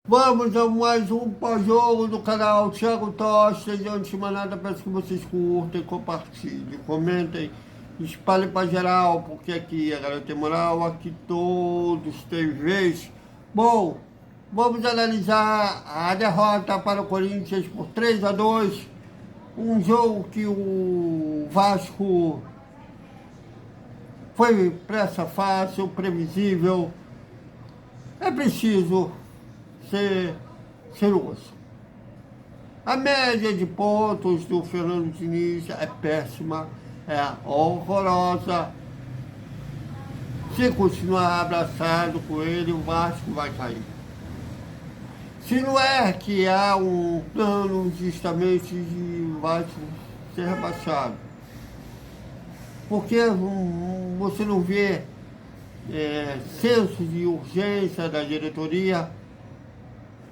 Vamos a mais um pós-jogo do canal Thiago Tosta. E antes de mais nada, peço que vocês curtem, compartilhem, comentem, espalhem para geral, porque aqui a galera tem moral, aqui todos têm vez. Bom, vamos analisar a derrota para o Corinthians por 3-2. Um jogo que o Vasco foi pressa fácil, previsível. É preciso ser osso. A média de pontos do Fernando Diniz é péssima, é horrorosa. Se continuar abraçado com ele, o Vasco vai cair. Se não é que há um plano justamente de Vasco ser rebaixado, porque você não vê senso de urgência da diretoria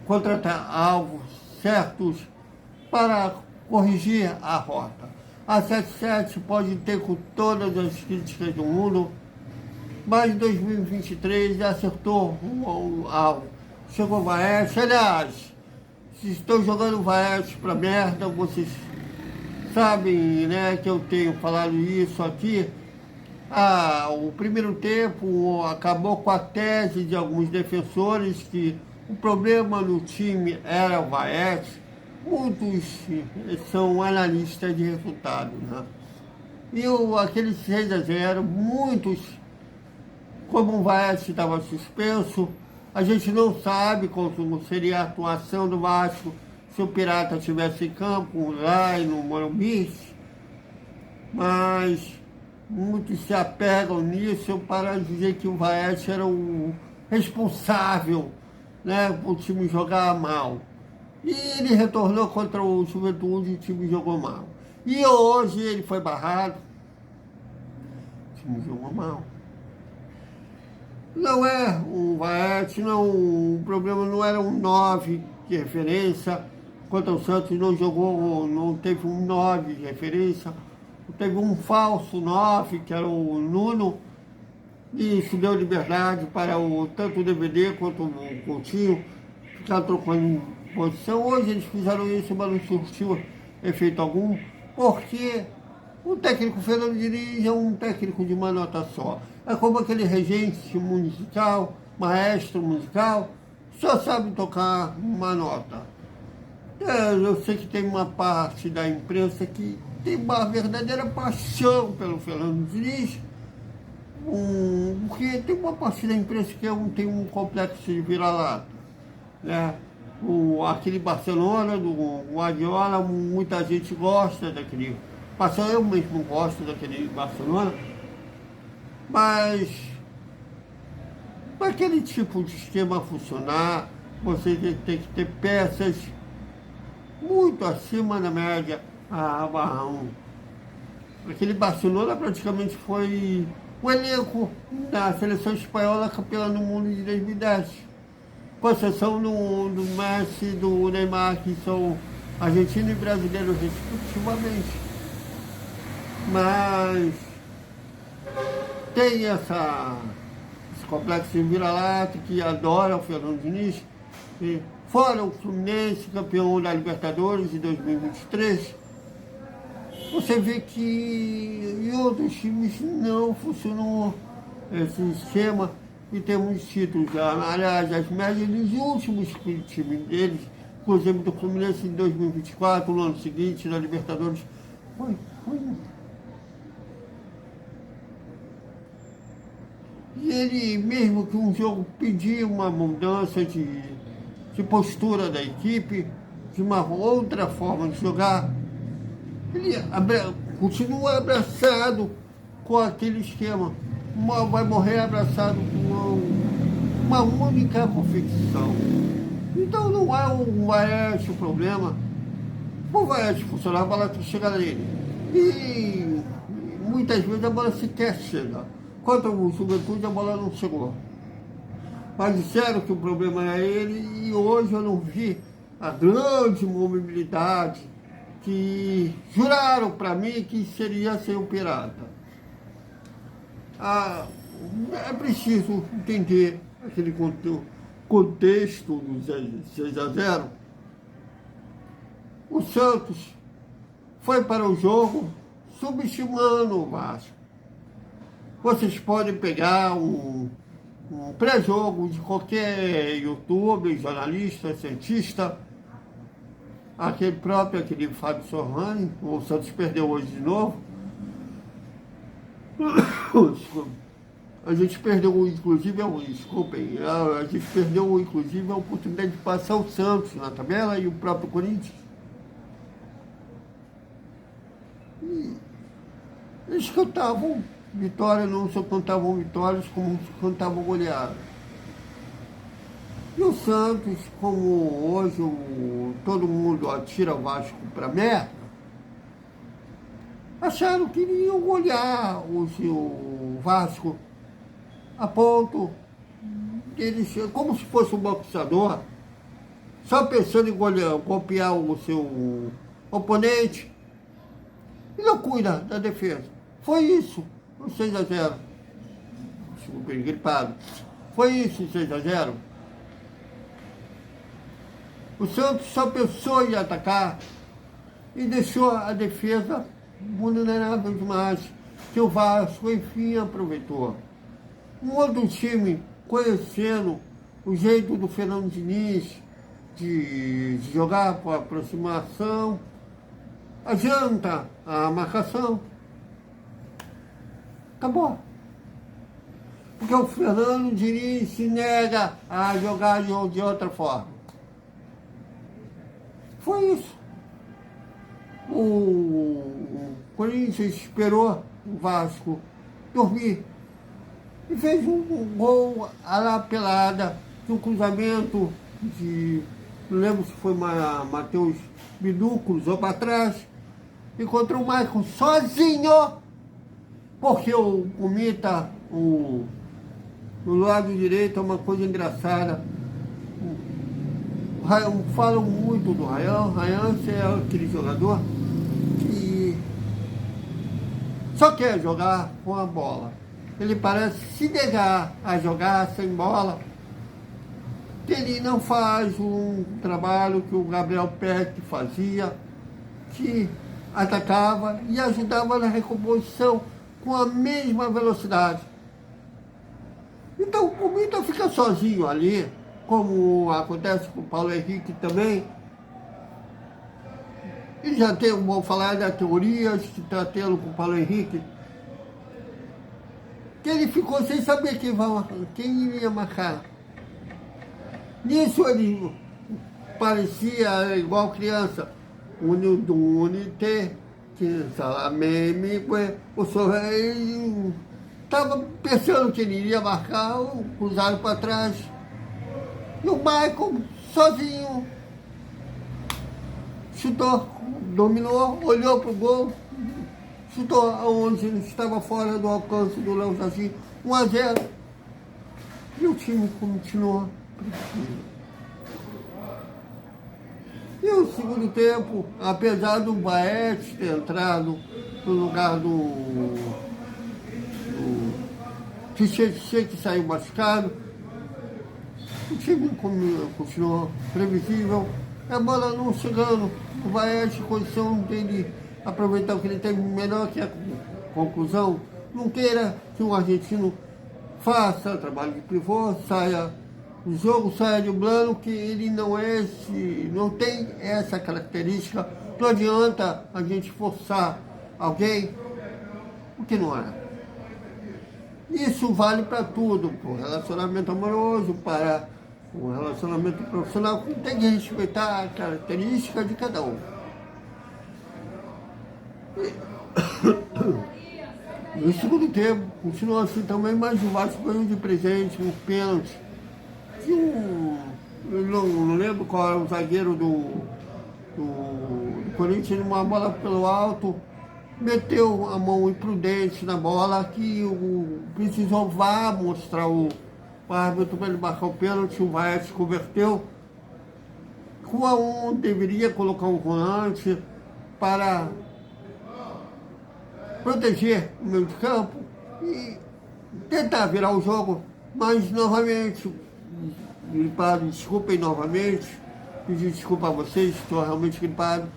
contratar alvos certos para corrigir a rota. A 77 pode ter com todas as críticas do mundo, mas em 2023 acertou um alvo. Chegou o Vaeste, aliás, se estou jogando o Vaeste pra merda, vocês sabem, né, que eu tenho falado isso aqui. O primeiro tempo acabou com a tese de alguns defensores que o problema no time era o Vaete. Muitos são analistas de resultados, né? E aquele 6-0, muitos, como o Vaete estava suspenso, a gente não sabe como seria a atuação do Vasco se o Pirata estivesse em campo, lá no Morumbi, mas muitos se apegam nisso para dizer que o Vaete era o responsável, né, o time jogar mal. E ele retornou contra o Juventude e o time jogou mal. E hoje ele foi barrado, o time jogou mal. Não é o Vaete, não, o problema não era um 9 de referência. Contra o Santos não jogou, não teve um 9 de referência. Teve um falso 9, que era o Nuno, e isso deu liberdade para tanto o DVD quanto o Coutinho ficar trocando posição. Hoje eles fizeram isso, mas não surtiu efeito algum, porque o técnico Fernando Diniz é um técnico de uma nota só. É como aquele regente musical, maestro musical, só sabe tocar uma nota. Eu sei que tem uma parte da imprensa que tem uma verdadeira paixão pelo Fernando Diniz, porque tem uma parte da imprensa que tem um complexo de vira-lata, né? Aquele Barcelona, do Guardiola, muita gente gosta daquele Barcelona, eu mesmo gosto daquele Barcelona, mas para aquele tipo de esquema funcionar, você tem que ter peças muito acima da média. Aquele Barcelona praticamente foi o elenco da seleção espanhola campeã do mundo de 2010. Com exceção do Messi, do Neymar, que são argentinos e brasileiros respectivamente. Mas tem esse complexo de vira-lata que adora o Fernando Diniz. Fora o Fluminense, campeão da Libertadores de 2023, você vê que em outros times não funcionou esse esquema em termos de títulos. Aliás, as médias dos últimos times deles, inclusive do Fluminense em 2024, no ano seguinte, na Libertadores, foi. E ele, mesmo que um jogo pedia uma mudança de postura da equipe, de uma outra forma de jogar, ele continua abraçado com aquele esquema. Vai morrer abraçado com uma única confecção. Então não é o Vaeste o problema. O Vaeste funcionar, a bola chega nele. E muitas vezes a bola sequer chega. Contra o Juventude a bola não chegou. Mas disseram que o problema era ele, e hoje eu não vi a grande mobilidade que juraram para mim que seria sem o Pirata. É preciso entender aquele conteúdo, contexto do 6-0, o Santos foi para o jogo subestimando o Vasco. Vocês podem pegar um pré-jogo de qualquer youtuber, jornalista, cientista, aquele Fábio Sormani. O Santos perdeu hoje de novo. A gente perdeu, inclusive, desculpem, a gente perdeu, inclusive, a oportunidade de passar o Santos na tabela e o próprio Corinthians. E eles cantavam vitória, não só cantavam vitórias, como cantavam goleadas. E o Santos, como hoje todo mundo atira o Vasco para merda, acharam que iriam golear o Vasco a ponto deles, como se fosse um boxeador, só pensando em golpear o seu oponente e não cuida da defesa. Foi isso, o 6-0. Desculpa, gripado. Foi isso, o 6-0. O Santos só pensou em atacar e deixou a defesa vulnerável demais, que o Vasco, enfim, aproveitou. Um outro time, conhecendo o jeito do Fernando Diniz de jogar com aproximação, adianta a marcação, acabou. Porque o Fernando Diniz se nega a jogar de outra forma. Foi isso. O Corinthians esperou o Vasco dormir e fez um gol à la pelada, de um cruzamento de, não lembro se foi Matheus Bidu, cruzou para trás, encontrou o Maicon sozinho, porque o Mita, no lado direito, é uma coisa engraçada. Falam muito do Ryan. Ryan é aquele jogador que só quer jogar com a bola. Ele parece se negar a jogar sem bola. Ele não faz um trabalho que o Gabriel Peck fazia, que atacava e ajudava na recomposição com a mesma velocidade. Então o Mita fica sozinho ali, como acontece com o Paulo Henrique também. E já vou falar da teoria que está tendo com o Paulo Henrique, que ele ficou sem saber quem iria marcar. Nisso ele parecia igual criança, unite, que salameme, o senhor estava pensando que ele iria marcar, cruzado para trás. E o Maicon, sozinho, chutou, dominou, olhou para o gol, chutou onde ele estava fora do alcance do Léo Jardim, 1-0. E o time continuou. E o segundo tempo, apesar do Baete ter entrado no lugar do que saiu machucado, o time continuou previsível, a bola não chegando, o Baete, condição dele aproveitar o que ele tem melhor, que a conclusão. Não queira que o argentino faça trabalho de pivô, o jogo saia de plano, que ele não tem essa característica. Não adianta a gente forçar alguém, o que não é. Isso vale para tudo, para o relacionamento amoroso, para o relacionamento profissional, que tem que respeitar a característica de cada um. No segundo tempo, continuou assim também, mas o Vasco ganhou de presente, um pênalti. Eu não lembro qual era o zagueiro do Corinthians, uma bola pelo alto, meteu a mão imprudente na bola, que precisou mostrar o árbitro para ele marcar o pênalti. O Vaes converteu. Rua 1 deveria colocar um volante para proteger o meio de campo e tentar virar o jogo, mas novamente gripado, desculpem novamente, pedir desculpa a vocês, estou realmente gripado.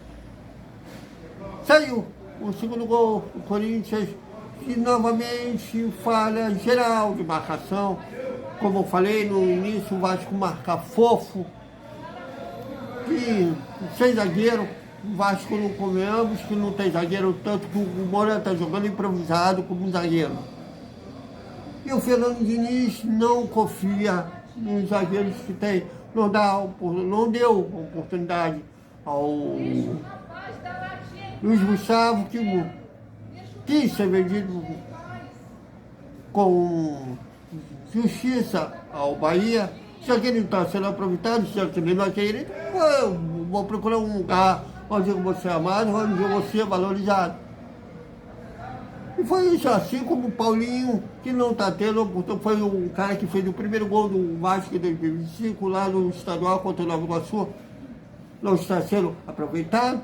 Saiu o segundo gol, o Corinthians, e novamente falha geral de marcação. Como eu falei no início, o Vasco marca fofo, e sem zagueiro, o Vasco não convenhamos que não tem zagueiro, tanto que o Moura está jogando improvisado como um zagueiro. E o Fernando Diniz não confia nos zagueiros que tem, não deu oportunidade ao Luiz Gustavo, que quis ser vendido com justiça ao Bahia. Já que ele não está sendo aproveitado, já que ele não quer ele, eu vou procurar um lugar onde eu vou ser amado, onde eu vou ser valorizado. E foi isso, assim como o Paulinho, que não está tendo, foi um cara que fez o primeiro gol do Vasco em 2025, lá no estadual contra o Nova Iguaçu, não está sendo aproveitado,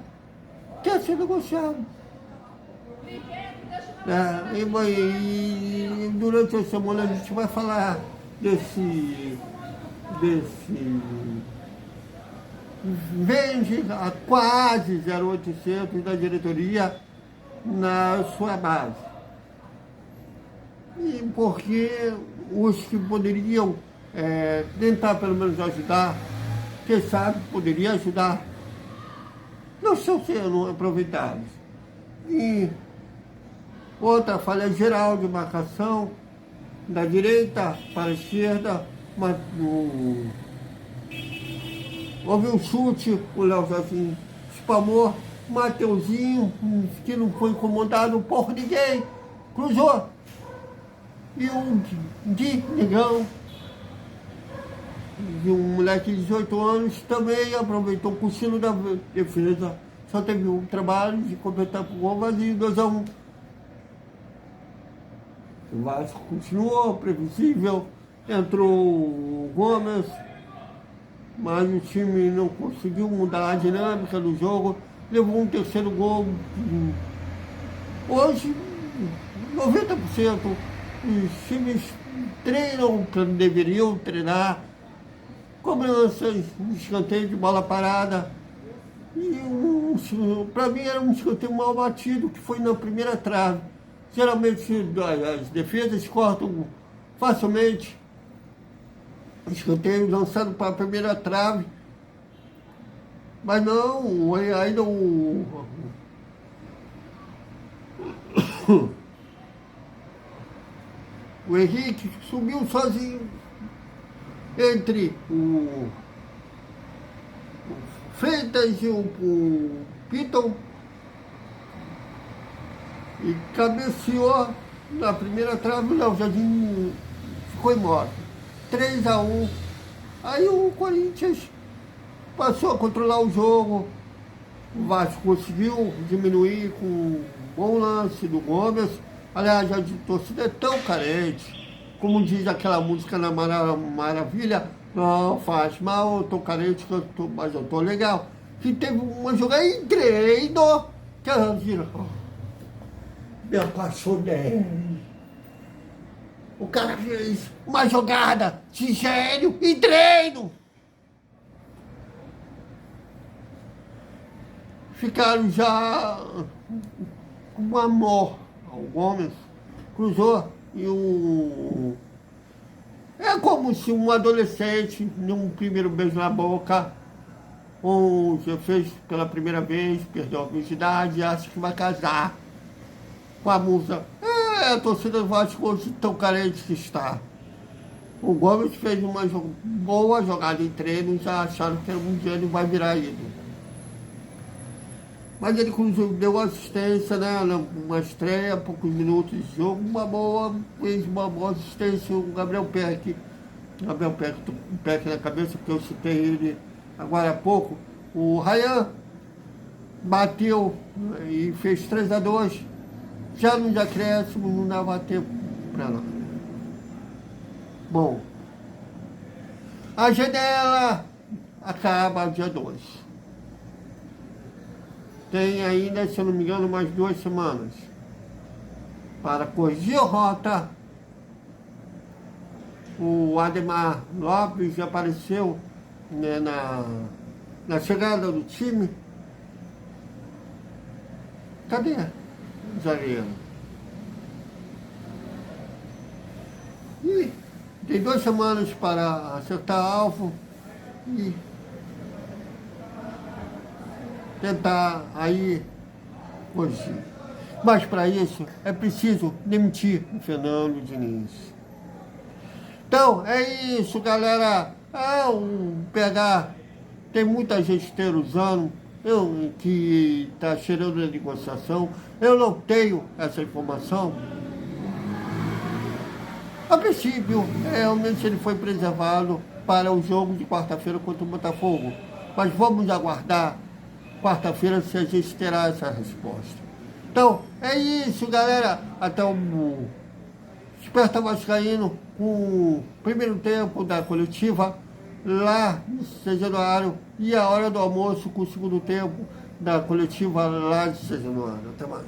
quer ser negociado. E durante a semana a gente vai falar desse vende a quase 0,800 da diretoria na sua base. E porque os que poderiam tentar pelo menos ajudar, quem sabe poderia ajudar, não estão sendo aproveitados. E outra falha geral de marcação, da direita para a esquerda, houve um chute, o Léo Jardim espalmou, Mateuzinho, que não foi incomodado por ninguém, cruzou. E um Gui Negão, de um moleque de 18 anos, também aproveitou o cochilo da defesa. Só teve um trabalho de completar para o gol vazio, 2-1. O Vasco continuou previsível, entrou o Gomes, mas o time não conseguiu mudar a dinâmica do jogo, levou um terceiro gol. Hoje, 90% os times treinam quando deveriam treinar, cobranças, escanteio de bola parada. E para mim era um escanteio mal batido, que foi na primeira trave. Geralmente as defesas cortam facilmente escanteio lançado para a primeira trave. Mas não, ainda o Henrique subiu sozinho entre o Freitas e o Piton e cabeceou na primeira trave. O Léo Jardim ficou imóvel. 3-1. Aí o Corinthians passou a controlar o jogo. O Vasco conseguiu diminuir com um bom lance do Gomes. Aliás, a torcida é tão carente, como diz aquela música na Maravilha, não faz mal, eu tô carente, mas eu tô legal. Que teve uma jogada em treino, que ela vira, me apaixonei. O cara fez uma jogada de gênio em treino. Ficaram já com amor. O Gomes cruzou e é como se um adolescente, num primeiro beijo na boca, ou já fez pela primeira vez, perdeu a virgindade, acha que vai casar com a musa. A torcida do Vasco hoje tão carente que está. O Gomes fez uma boa jogada em treino, já acharam que era um gênio e vai virar ídolo. Mas ele deu assistência, né? Uma estreia, poucos minutos de jogo, fez uma boa assistência. O Gabriel Peck, estou com o Peck na cabeça, porque eu citei ele agora há pouco. O Ryan bateu e fez 3-2. Já nos acréscimos, não dava tempo para lá. Bom, a janela acaba dia 2. Tem ainda, se eu não me engano, mais 2 semanas para corrigir a rota O Ademar Lopes apareceu, né, na chegada do time. Cadê o zagueiro? E tem 2 semanas para acertar alvo e tentar aí corrigir. Mas para isso é preciso demitir o Fernando Diniz. Então é isso, galera. Tem muita gente usando que está cheirando a negociação. Eu não tenho essa informação. A princípio, realmente ele foi preservado para o jogo de quarta-feira contra o Botafogo. Mas vamos aguardar quarta-feira se a gente terá essa resposta. Então, é isso, galera. Até o Desperta Vascaíno com o primeiro tempo da coletiva lá no São Januário e a hora do almoço com o segundo tempo da coletiva lá de São Januário. Até mais.